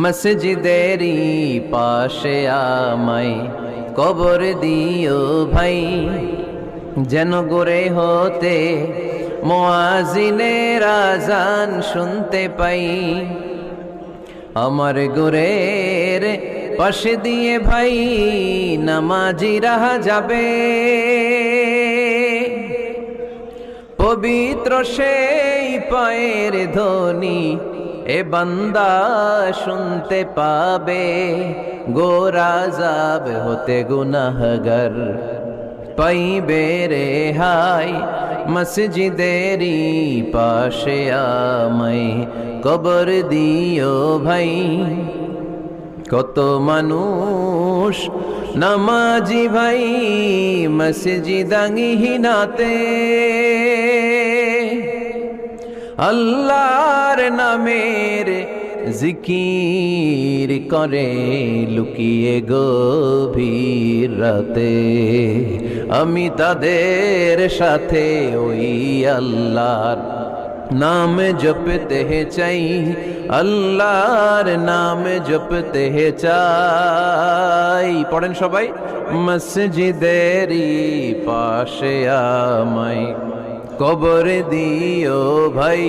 মসজিদেরই পাশে আমায় কবর দিও ভাই, যেন গড়ে হতে মুয়াজ্জিনের আযান শুনতে পাই। আমার গোরের পাশে দিয়ে ভাই নামাজিরা যাবে, পবিত্র সেই পায়ের ধ্বনি এ বান্দা শুনতে পাবে। গোরাজাব হতে গুনাহগার পাইবে রেহাই, মসজিদেরই পাশে আমায় কবর দিও ভাই। কত মানুষ নামাজি ভাই মসজিদাঙ্গিহীনাতে, আল্লাহর নামের জিকির করে লুকিয়ে গভীর রাতে। আমি তাদের সাথে ওই আল্লাহর নাম জপতে চাই, আল্লাহর নাম জপতে চাই। পড়েন সবাই, মসজিদেরই পাশে আমায় কবর দিও ভাই।